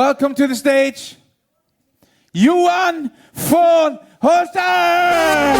welcome to the stage, Johan von Holstein!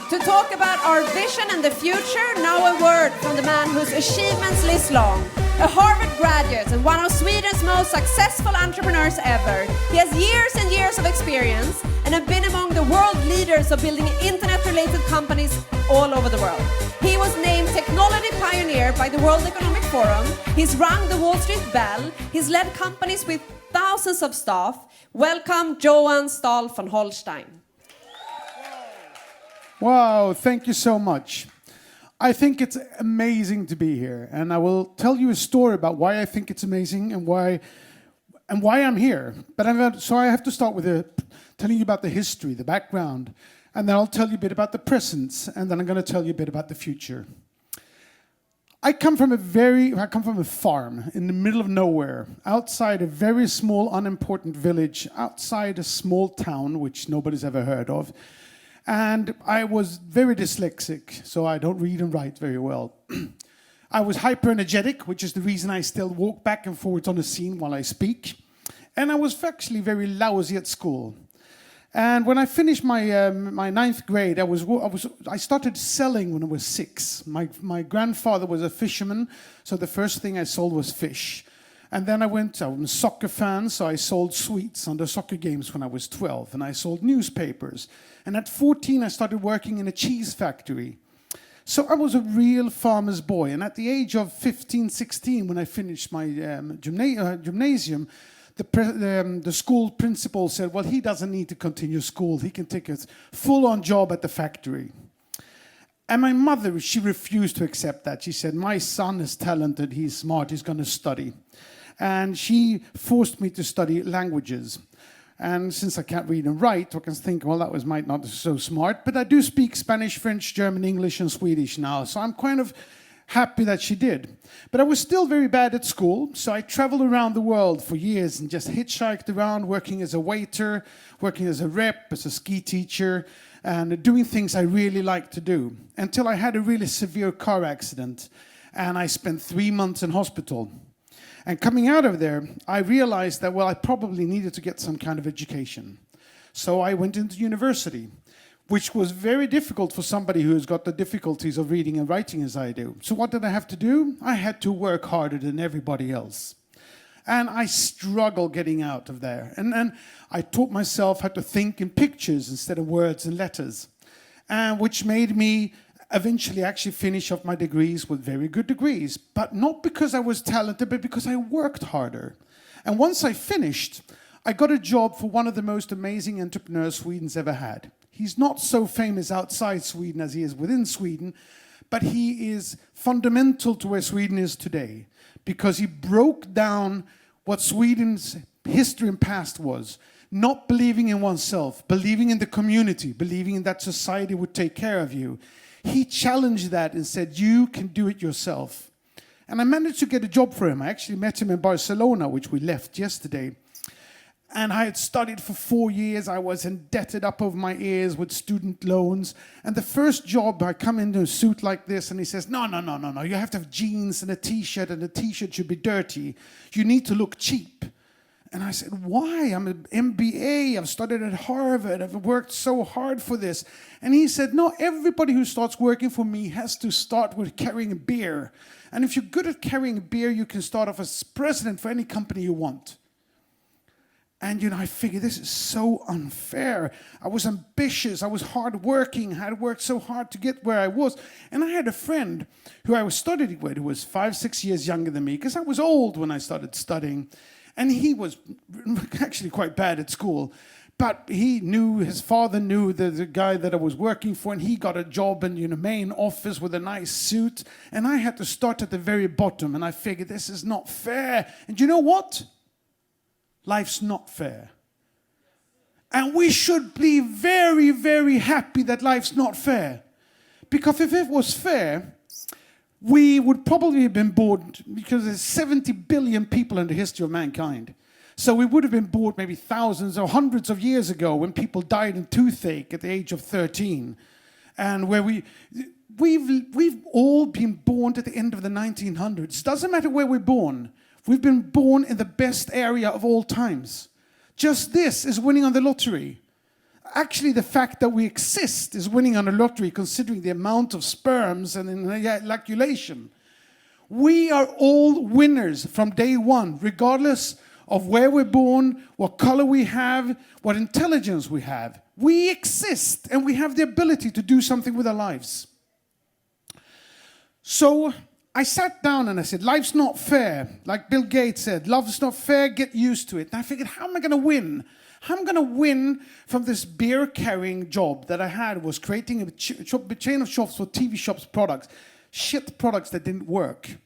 To talk about our vision and the future, now a word from the man whose achievements list long. A Harvard graduate and one of Sweden's most successful entrepreneurs ever. He has years and years of experience and have been among the world leaders of building internet-related companies all over the world. He was named Technology Pioneer by the World Economic Forum. He's rung the Wall Street Bell. He's led companies with thousands of staff. Welcome, Johan Stahl von Holstein. Wow, thank you so much. I think it's amazing to be here, and I will tell you a story about why I think it's amazing and why I'm here. But so I have to start with telling you about the history, the background, and then I'll tell you a bit about the present, and then I'm going to tell you a bit about the future. I come from a farm in the middle of nowhere, outside a very small, unimportant village, outside a small town which nobody's ever heard of. And I was very dyslexic, so I don't read and write very well. I was hyper-energetic, which is the reason I still walk back and forwards on the scene while I speak. And I was actually very lousy at school. And when I finished my my ninth grade, I started selling when I was 6. My grandfather was a fisherman, so the first thing I sold was fish. And then I'm a soccer fan, so I sold sweets on the soccer games when I was 12, and I sold newspapers. And at 14, I started working in a cheese factory. So I was a real farmer's boy. And at the age of 15, 16, when I finished my gymnasium, the school principal said, well, he doesn't need to continue school. He can take a full-on job at the factory. And my mother, she refused to accept that. She said, my son is talented, he's smart, he's going to study. And she forced me to study languages. And since I can't read and write, I can think, well, that might not be so smart. But I do speak Spanish, French, German, English, and Swedish now. So I'm kind of happy that she did. But I was still very bad at school. So I traveled around the world for years and just hitchhiked around, working as a waiter, working as a rep, as a ski teacher, and doing things I really liked to do. Until I had a really severe car accident. And I spent 3 months in hospital. And coming out of there, I realized that, well, I probably needed to get some kind of education. So I went into university, which was very difficult for somebody who's got the difficulties of reading and writing as I do. So what did I have to do? I had to work harder than everybody else. And I struggled getting out of there. And then I taught myself how to think in pictures instead of words and letters, which made me eventually actually finish off my degrees with very good degrees, but not because I was talented, but because I worked harder. And once I finished, I got a job for one of the most amazing entrepreneurs Sweden's ever had. He's not so famous outside Sweden as he is within Sweden, but he is fundamental to where Sweden is today, because he broke down what Sweden's history and past was. Not believing in oneself, believing in the community, believing in that society would take care of you. He challenged that and said, you can do it yourself. And I managed to get a job for him. I actually met him in Barcelona, which we left yesterday. And I had studied for 4 years. I was indebted up over my ears with student loans. And the first job, I come into a suit like this, and he says, no. You have to have jeans and a T-shirt, and the T-shirt should be dirty. You need to look cheap. And I said, why? I'm an MBA, I've studied at Harvard, I've worked so hard for this. And he said, no, everybody who starts working for me has to start with carrying a beer. And if you're good at carrying a beer, you can start off as president for any company you want. And, I figured this is so unfair. I was ambitious, I was hardworking, I had worked so hard to get where I was. And I had a friend who I was studying with who was 5-6 years younger than me, because I was old when I started studying. And he was actually quite bad at school. But he knew, his father knew the guy that I was working for, and he got a job in the main office with a nice suit. And I had to start at the very bottom, and I figured this is not fair. And you know what? Life's not fair. And we should be very, very happy that life's not fair. Because if it was fair, we would probably have been bored, because there's 70 billion people in the history of mankind. So we would have been bored maybe thousands or hundreds of years ago when people died in toothache at the age of 13. And where we've all been born at the end of the 1900s. Doesn't matter where we're born. We've been born in the best area of all times. Just this is winning on the lottery. Actually, the fact that we exist is winning on the lottery, considering the amount of sperms and ejaculation. We are all winners from day one, regardless of where we're born, what color we have, what intelligence we have. We exist, and we have the ability to do something with our lives. So I sat down and I said, life's not fair. Like Bill Gates said, life's not fair, get used to it. And I figured, how am I going to win? How am I going to win from this beer-carrying job that I had, was creating a chain of shops for TV shops products, shit products that didn't work.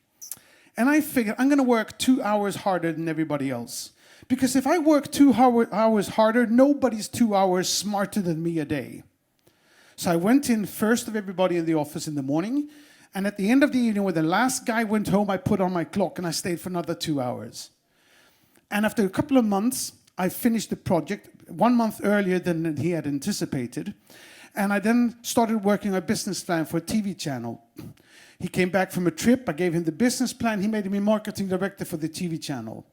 And I figured, I'm going to work 2 hours harder than everybody else. Because if I work 2 hours harder, nobody's 2 hours smarter than me a day. So I went in first of everybody in the office in the morning. And at the end of the evening, when the last guy went home, I put on my clock and I stayed for another 2 hours. And after a couple of months, I finished the project 1 month earlier than he had anticipated. And I then started working on a business plan for a TV channel. He came back from a trip. I gave him the business plan. He made me marketing director for the TV channel.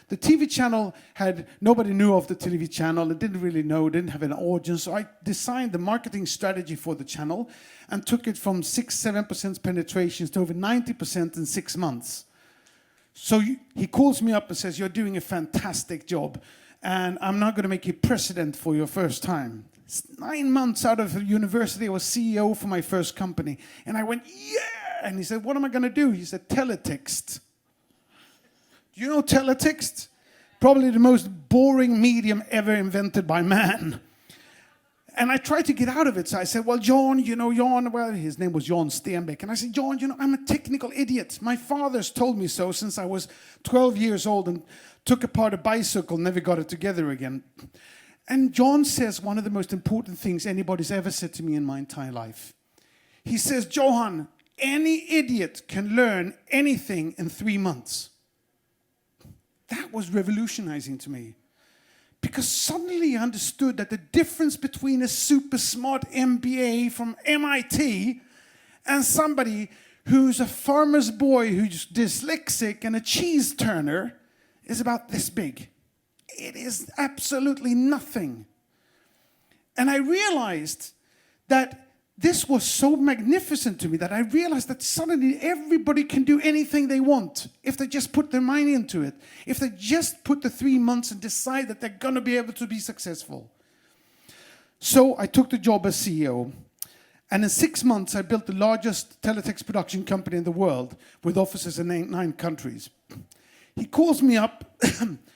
The TV channel nobody knew of the TV channel. It didn't really know, didn't have an audience. So I designed the marketing strategy for the channel and took it from 6-7% penetrations to over 90% in 6 months. So he calls me up and says, you're doing a fantastic job, and I'm not going to make you president for your first time. 9 months out of university, I was CEO for my first company. And I went, yeah! And he said, what am I going to do? He said, teletext. Do you know teletext? Probably the most boring medium ever invented by man. And I tried to get out of it. So I said, well, John, well, his name was John Stenbeck. And I said, John, I'm a technical idiot. My father's told me so since I was 12 years old and took apart a bicycle, never got it together again. And John says one of the most important things anybody's ever said to me in my entire life. He says, Johan, any idiot can learn anything in 3 months. That was revolutionizing to me. Because suddenly I understood that the difference between a super smart MBA from MIT and somebody who's a farmer's boy who's dyslexic and a cheese turner is about this big. It is absolutely nothing. And I realized that this was so magnificent to me that I realized that suddenly everybody can do anything they want if they just put their mind into it. If they just put the 3 months and decide that they're going to be able to be successful. So I took the job as CEO. And in 6 months, I built the largest teletext production company in the world with offices in 9 countries. He calls me up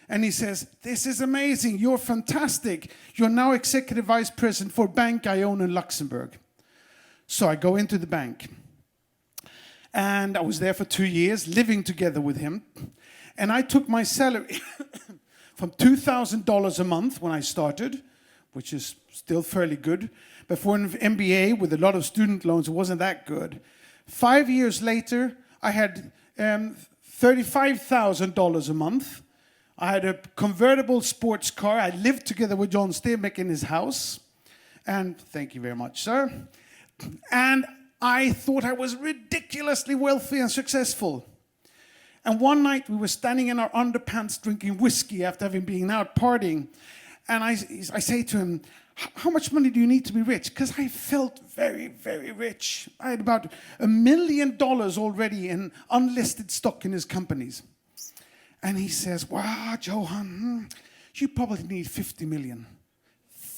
and he says, this is amazing. You're fantastic. You're now executive vice president for a bank I own in Luxembourg. So I go into the bank. And I was there for 2 years, living together with him. And I took my salary from $2,000 a month when I started, which is still fairly good. But for an MBA with a lot of student loans, it wasn't that good. 5 years later, I had $35,000 a month. I had a convertible sports car. I lived together with John Stenbeck in his house. And thank you very much, sir. And I thought I was ridiculously wealthy and successful. And one night we were standing in our underpants drinking whiskey after having been out partying. And I say to him, how much money do you need to be rich? Because I felt very, very rich. I had about $1 million already in unlisted stock in his companies. And he says, wow, Johan, you probably need 50 million.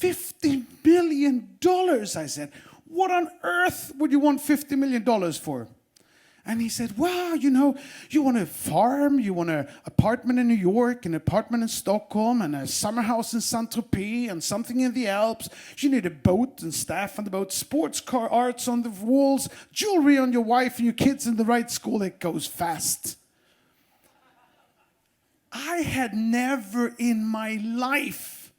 $50 million, I said. What on earth would you want $50 million for? And he said, well, you want a farm, you want an apartment in New York, an apartment in Stockholm, and a summer house in Saint-Tropez, and something in the Alps. You need a boat and staff on the boat, sports car arts on the walls, jewelry on your wife and your kids in the right school. It goes fast. I had never in my life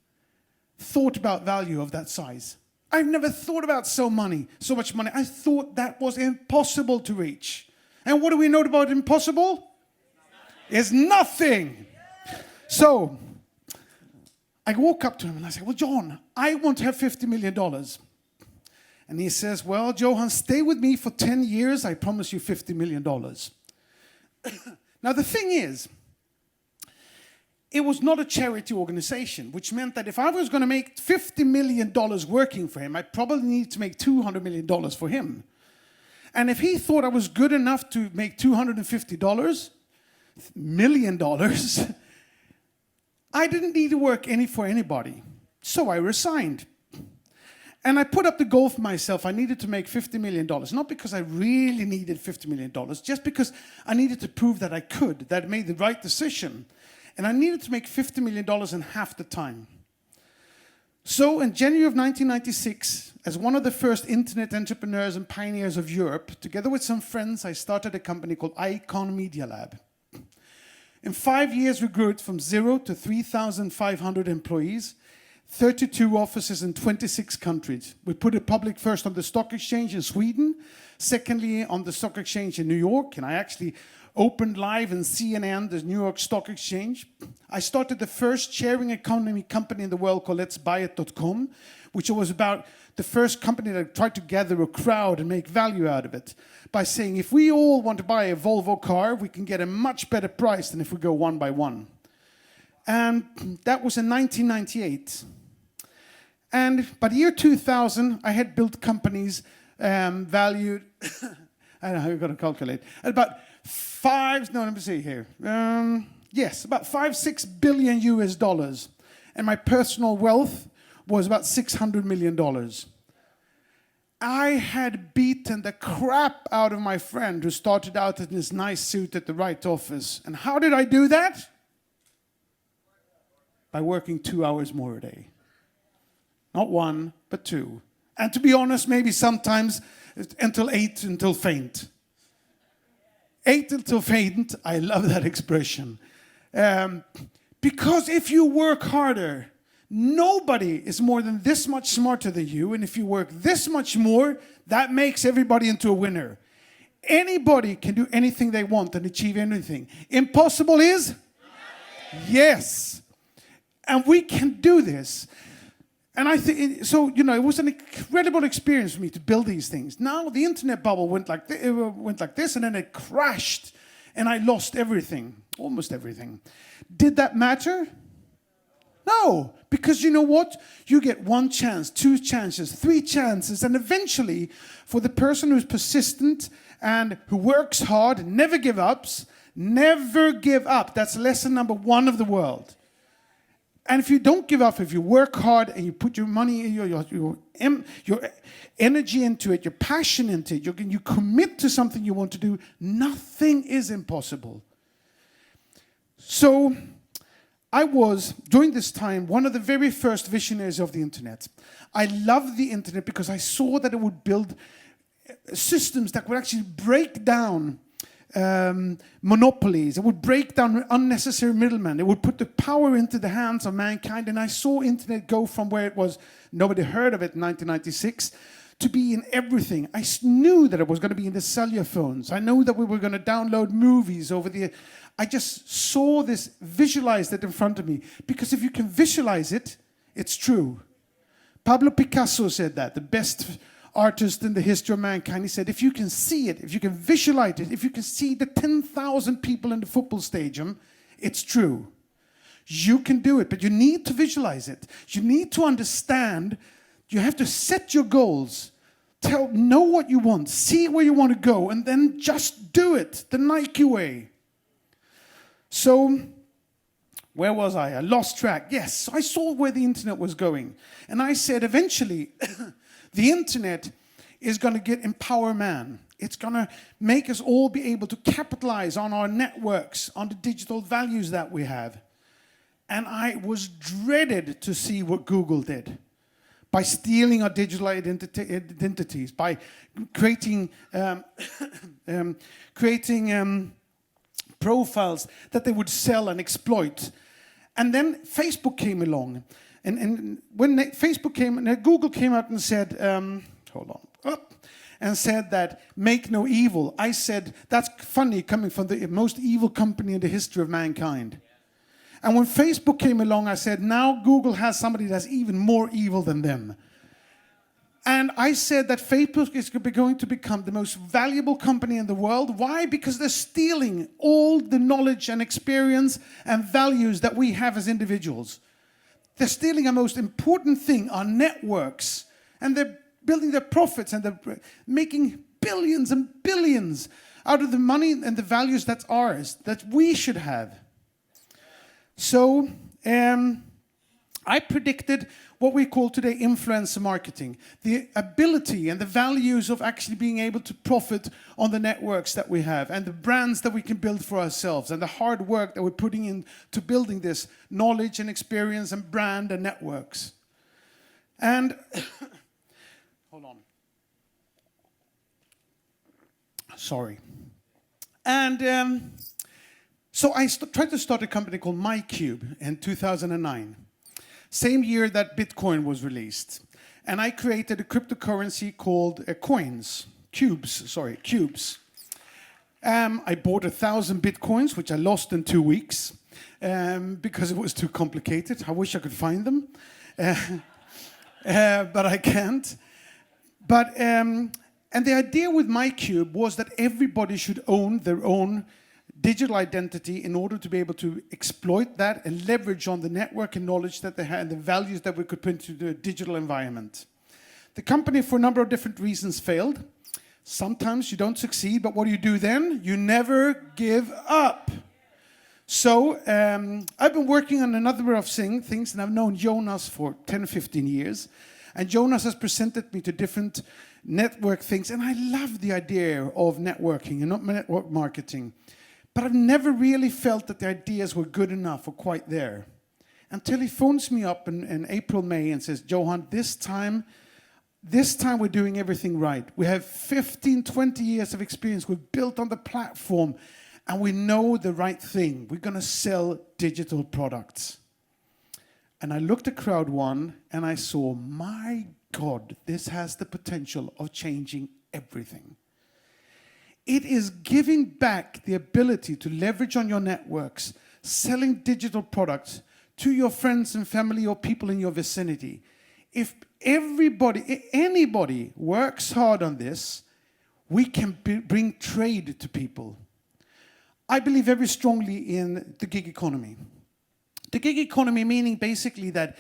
thought about value of that size. I've never thought about so much money. I thought that was impossible to reach. And what do we know about impossible? It's nothing. So I walk up to him and I say, well, John, I want to have $50 million. And he says, well, Johan, stay with me for 10 years. I promise you $50 million. Now, the thing is, it was not a charity organization, which meant that if I was going to make $50 million working for him, I probably needed to make $200 million for him. And if he thought I was good enough to make $250 million, I didn't need to work for anybody. So I resigned. And I put up the goal for myself. I needed to make $50 million, not because I really needed $50 million, just because I needed to prove that I could, that I made the right decision. And I needed to make $50 million in half the time. So in January of 1996, as one of the first internet entrepreneurs and pioneers of Europe, together with some friends, I started a company called Icon Media Lab. In 5 years, we grew it from 0 to 3,500 employees, 32 offices in 26 countries. We put it public first on the stock exchange in Sweden, secondly on the stock exchange in New York, and I actually opened live in CNN, the New York Stock Exchange. I started the first sharing economy company in the world called Let'sBuyIt.com, which was about the first company that tried to gather a crowd and make value out of it by saying, if we all want to buy a Volvo car, we can get a much better price than if we go one by one. And that was in 1998. And by the year 2000, I had built companies valued, I don't know how you're going to calculate, at about let me see here. About 5-6 billion US dollars. And my personal wealth was about $600 million. I had beaten the crap out of my friend who started out in his nice suit at the right office. And how did I do that? By working 2 hours more a day. Not 1, but 2. And to be honest, maybe sometimes until 8, until faint. 8 until faint, I love that expression. Because if you work harder, nobody is more than this much smarter than you. And if you work this much more, that makes everybody into a winner. Anybody can do anything they want and achieve anything. Impossible is? Yes. And we can do this. And I think, so, it was an incredible experience for me to build these things. Now the internet bubble went like this, and then it crashed, and I lost everything, almost everything. Did that matter? No, because you know what? You get 1 chance, 2 chances, 3 chances, and eventually, for the person who's persistent and who works hard, never give up, that's lesson number 1 of the world. And if you don't give up, if you work hard and you put your money, your energy into it, your passion into it, you commit to something you want to do, nothing is impossible. So I was, during this time, one of the very first visionaries of the internet. I loved the internet because I saw that it would build systems that would actually break down monopolies. It would break down unnecessary middlemen. It would put the power into the hands of mankind. And I saw internet go from where it was, nobody heard of it in 1996, to be in everything. I knew that it was going to be in the cellular phones. I knew that we were going to download movies over the... I just saw this, visualized it in front of me. Because if you can visualize it, it's true. Pablo Picasso said that, the best artist in the history of mankind. He said, if you can see it, if you can visualize it, if you can see the 10,000 people in the football stadium, it's true. You can do it, but you need to visualize it. You need to understand. You have to set your goals. Know what you want. See where you want to go, and then just do it the Nike way. So, where was I? I lost track. Yes, I saw where the internet was going. And I said, eventually, the internet is going to empower man. It's going to make us all be able to capitalize on our networks, on the digital values that we have. And I was dreaded to see what Google did by stealing our digital identities, by creating profiles that they would sell and exploit. And then Facebook came along. And when Facebook came, and Google came out and said, and said that, make no evil. I said, that's funny coming from the most evil company in the history of mankind. And when Facebook came along, I said, now Google has somebody that's even more evil than them. And I said that Facebook is going to become the most valuable company in the world. Why? Because they're stealing all the knowledge and experience and values that we have as individuals. They're stealing our most important thing, our networks. And they're building their profits and they're making billions and billions out of the money and the values that's ours, that we should have. So I predicted what we call today influencer marketing, the ability and the values of actually being able to profit on the networks that we have and the brands that we can build for ourselves and the hard work that we're putting into building this knowledge and experience and brand and networks. And hold on. Sorry. And so I tried to start a company called MyCube in 2009. Same year that Bitcoin was released. And I created a cryptocurrency called cubes. I bought 1,000 Bitcoins, which I lost in 2 weeks because it was too complicated. I wish I could find them, but I can't. But and the idea with MyCube was that everybody should own their own digital identity in order to be able to exploit that and leverage on the network and knowledge that they had and the values that we could put into the digital environment. The company, for a number of different reasons, failed. Sometimes you don't succeed, but what do you do then? You never give up. So I've been working on a number of things, and I've known Jonas for 10, 15 years. And Jonas has presented me to different network things, and I love the idea of networking and not network marketing. But I've never really felt that the ideas were good enough or quite there. Until he phones me up in April, May and says, Johan, this time we're doing everything right. We have 15, 20 years of experience. We've built on the platform and we know the right thing. We're going to sell digital products. And I looked at Crowd1 and I saw, my God, this has the potential of changing everything. It is giving back the ability to leverage on your networks, selling digital products to your friends and family or people in your vicinity. If anybody works hard on this, we can bring trade to people. I believe very strongly in the gig economy. The gig economy meaning basically that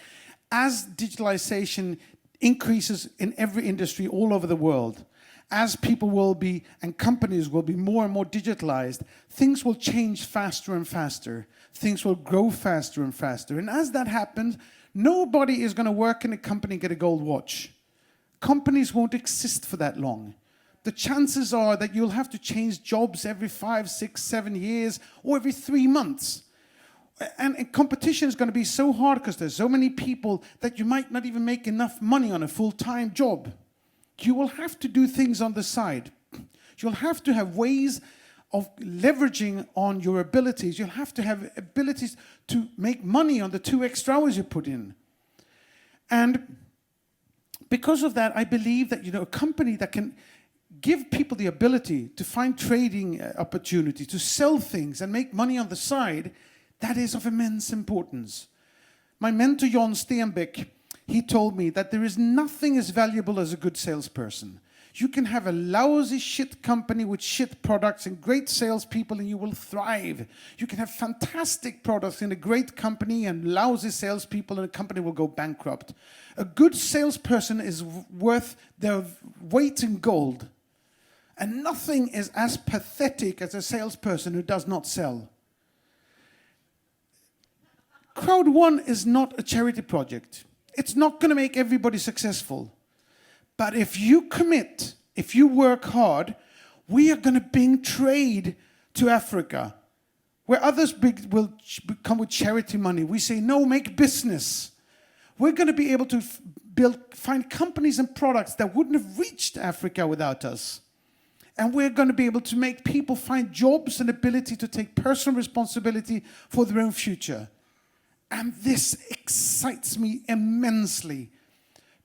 as digitalization increases in every industry all over the world, as people will be and companies will be more and more digitalized, things will change faster and faster. Things will grow faster and faster. And as that happens, nobody is going to work in a company and get a gold watch. Companies won't exist for that long. The chances are that you'll have to change jobs every 5, 6, 7 years or every 3 months. And competition is going to be so hard because there's so many people that you might not even make enough money on a full-time job. You will have to do things on the side. You'll have to have ways of leveraging on your abilities. You'll have to have abilities to make money on the 2 extra hours you put in. And because of that, I believe that a company that can give people the ability to find trading opportunities, to sell things and make money on the side, that is of immense importance. My mentor, John Stenbeck, he told me that there is nothing as valuable as a good salesperson. You can have a lousy shit company with shit products and great salespeople and you will thrive. You can have fantastic products in a great company and lousy salespeople and a company will go bankrupt. A good salesperson is worth their weight in gold. And nothing is as pathetic as a salesperson who does not sell. Crowd1 is not a charity project. It's not going to make everybody successful. But if you commit, if you work hard, we are going to bring trade to Africa. Where others will come with charity money, we say, no, make business. We're going to be able to find companies and products that wouldn't have reached Africa without us. And we're going to be able to make people find jobs and ability to take personal responsibility for their own future. And this excites me immensely.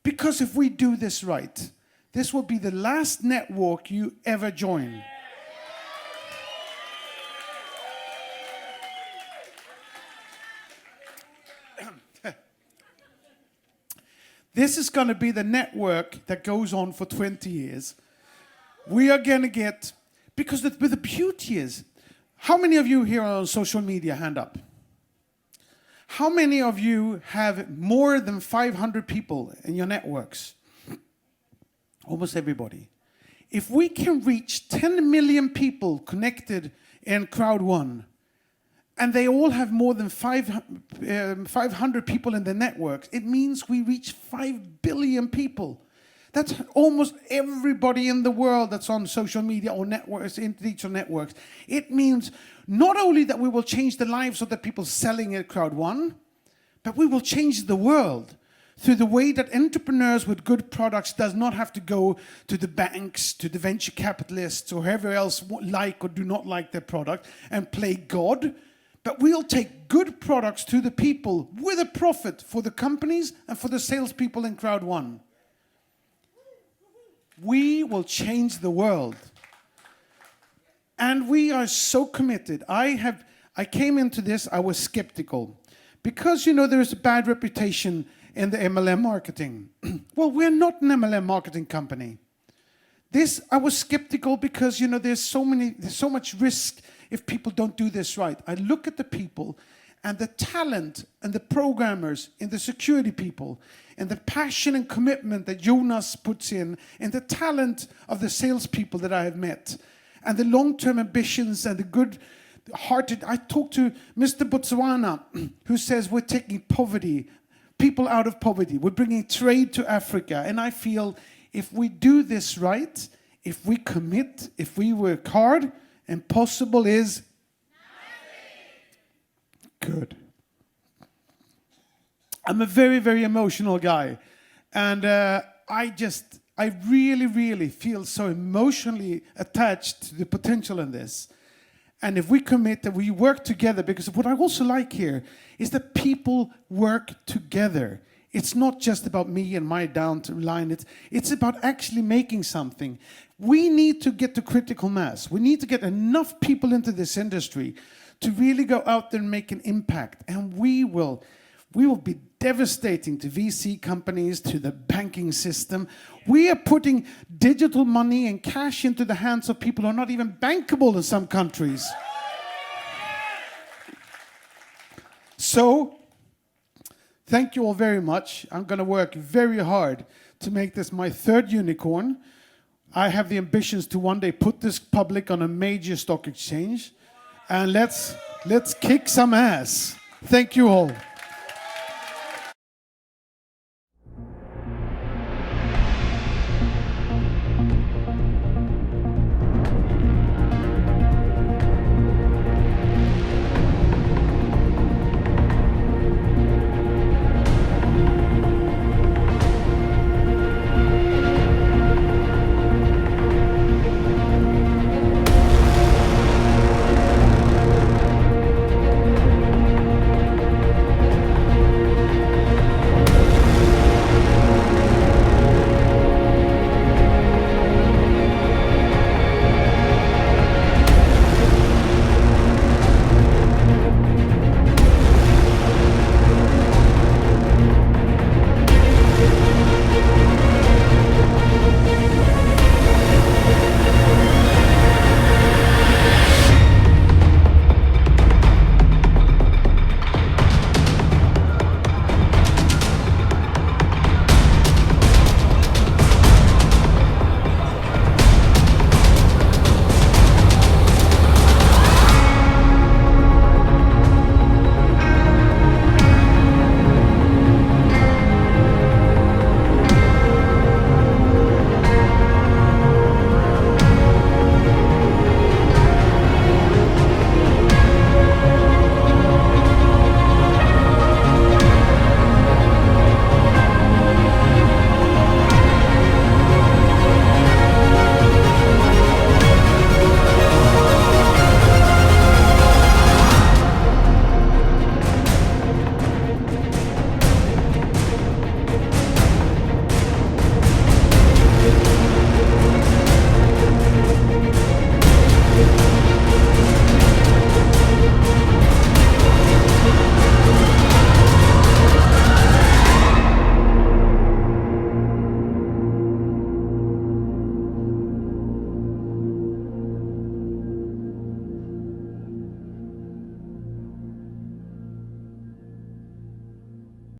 Because if we do this right, this will be the last network you ever join. This is going to be the network that goes on for 20 years. We are going to get, because the beauty is, how many of you here are on social media? Hand up. How many of you have more than 500 people in your networks? Almost everybody. If we can reach 10 million people connected in Crowd1, and they all have more than 500 people in the networks, it means we reach 5 billion people. That's almost everybody in the world that's on social media or networks, in digital networks. It means not only that we will change the lives of the people selling at Crowd1, but we will change the world through the way that entrepreneurs with good products does not have to go to the banks, to the venture capitalists, or whoever else like or do not like their product and play God. But we'll take good products to the people with a profit for the companies and for the salespeople in Crowd1. We will change the world. And we are so committed. I came into this, I was skeptical. Because, there's a bad reputation in the MLM marketing. Well, we're not an MLM marketing company. I was skeptical because, there's so much risk if people don't do this right. I look at the people and the talent and the programmers and the security people and the passion and commitment that Jonas puts in and the talent of the salespeople that I have met and the long-term ambitions and the good-hearted. I talked to Mr. Botswana who says we're taking people out of poverty. We're bringing trade to Africa. And I feel if we do this right, if we commit, if we work hard, impossible is good. I'm a very, very emotional guy. And I really, really feel so emotionally attached to the potential in this. And if we commit that we work together, because what I also like here is that people work together. It's not just about me and my down line. It's about actually making something. We need to get to critical mass. We need to get enough people into this industry to really go out there and make an impact. And we will be devastating to VC companies, to the banking system. We are putting digital money and cash into the hands of people who are not even bankable in some countries. So, thank you all very much. I'm going to work very hard to make this my third unicorn. I have the ambitions to one day put this public on a major stock exchange. And let's kick some ass. Thank you all.